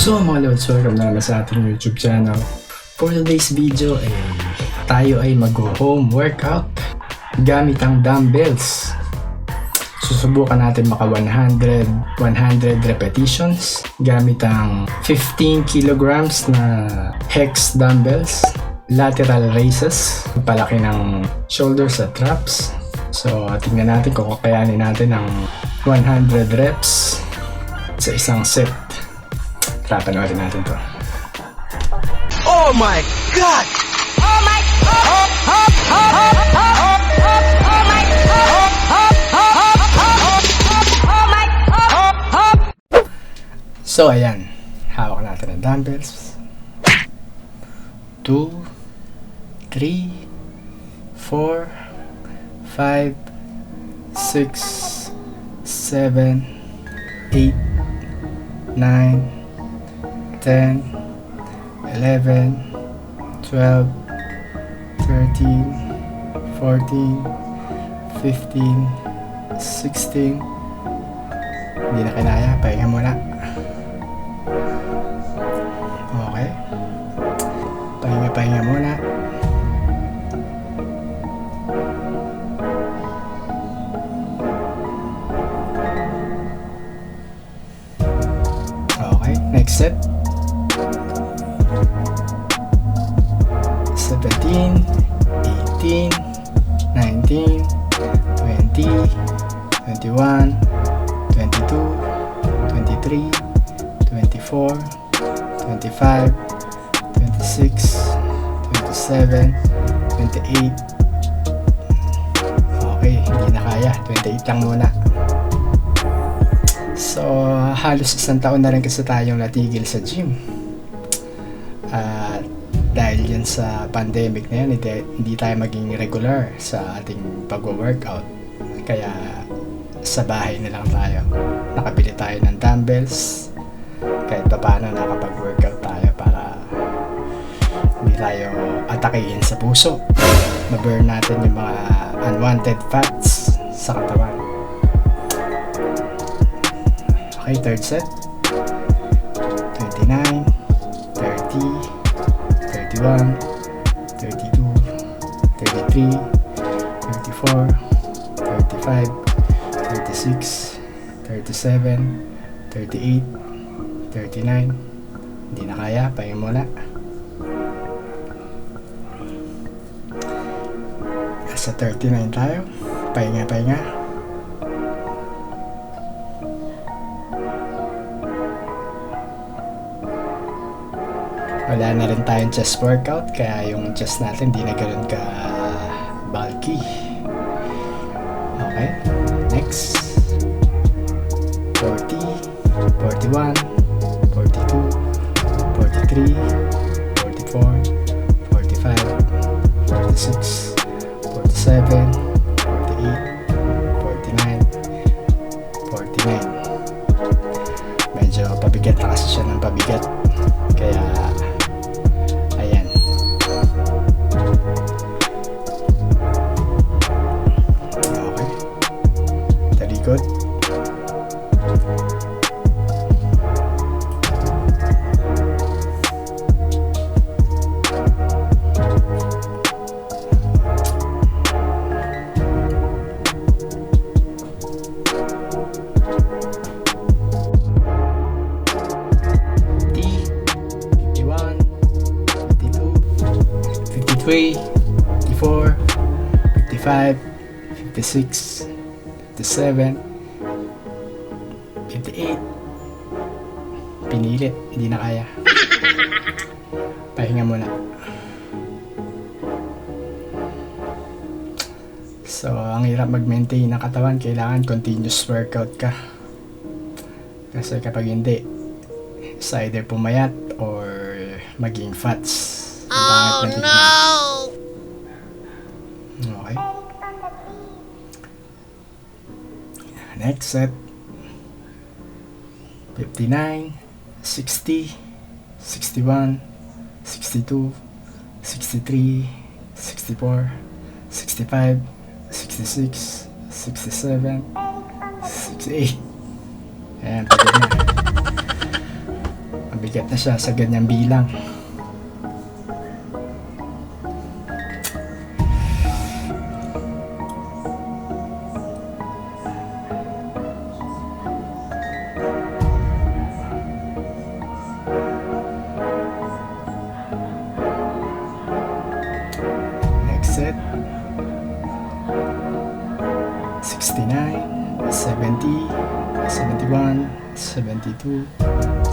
So mga lods, welcome na naman sa ating YouTube channel. For today's video tayo ay mag-home workout gamit ang dumbbells. Susubukan natin maka 100 repetitions gamit ang 15 kilograms na hex dumbbells. Lateral raises, palaki ng shoulders at traps. So tingnan natin kung kakayanin natin ang 100 reps sa isang set. Tara, panoorin natin to. Oh my God! Oh my God! Oh my God! So ayan, hawak natin ang dumbbells. 2, 3, 4, 5, 6, 7, 8, 9, 10, 11, 12, 13, 14, 15, 16. Hindi na kinaya, pahinga muna. Okay. Pahinga muna. Okay, next set. 17, 18, 19, 20, 21, 22, 23, 24, 25, 26, 27, 28. Okay, hindi na kaya. 28 lang muna. So, halos isang taon na rin kasi tayong natigil sa gym. Dahil yan sa pandemic na yan, hindi tayo maging regular sa ating pag-workout. Kaya sa bahay na lang tayo. Nakabili tayo ng dumbbells. Kahit pa paano nakapag-workout tayo para hindi tayo atakihin sa puso. Ma-burn natin yung mga unwanted fats sa katawan. Okay, third set. 29, 30, 31, 32, 33, 34, 35, 36, 37, 38, 39. Hindi na kaya, pahinga muna. Sa 39 tayo, pahinga. Wala na rin tayong chest workout, kaya yung chest natin di na ganoon ka bulky. Okay, next. 40, 41, 42, 43, 44, 45, 46, 47, 48, 49, 49. Medyo pabigat na kasi siya ng pabigat, kaya ayan. Okay, talikod. Three, 54, 55, 56, 57, 58. Pinilit, hindi na kaya. Pahinga muna. So, ang hirap mag-maintain ng katawan, kailangan continuous workout ka. Kasi kapag hindi, it's either pumayat or maging fats. Oh no! Okay. Next set. 59, 60, 61, 62, 63, 64, 65, 66, 67, 68. Ayan, pagod na. Mabigat na siya sa ganyang bilang. Next set. 69, 70, 71, 72,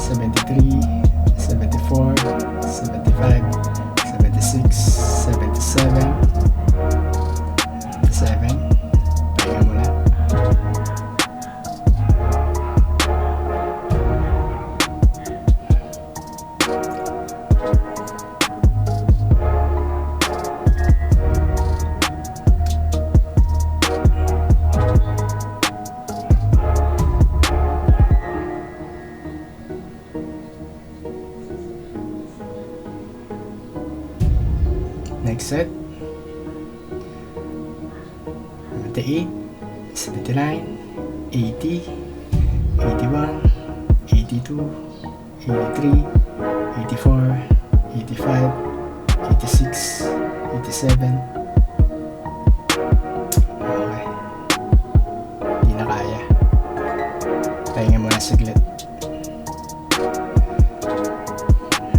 73, 74, 75, 76, 77, 77. Pahinga muna. Next set. 78, 79, 80, 81, 82, 83, 84, 85, 86, 87. Okay. Di na kaya. Pahinga muna saglit.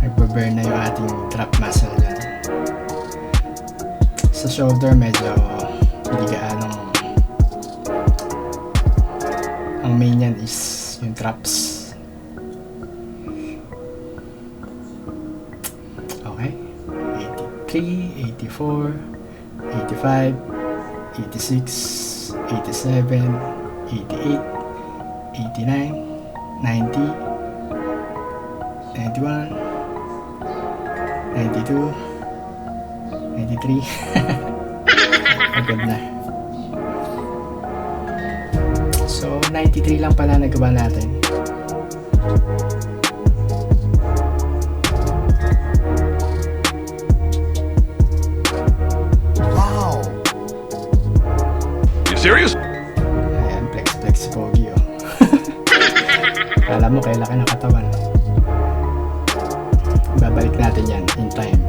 Nagbaburn na yung ating trap muscle dyan. Sa shoulder medyo hindi gaanong, ang main yan is yung traps. Okay, 83, 84, 85, 86, 87, 88, 89, 90, 91, 92, 93. Agad na. So 93 lang pala nagawa natin. Wow! You serious? Ayan, flex pogi oh. Kala mo kaya laki ng katawan. Babalik natin yan in time.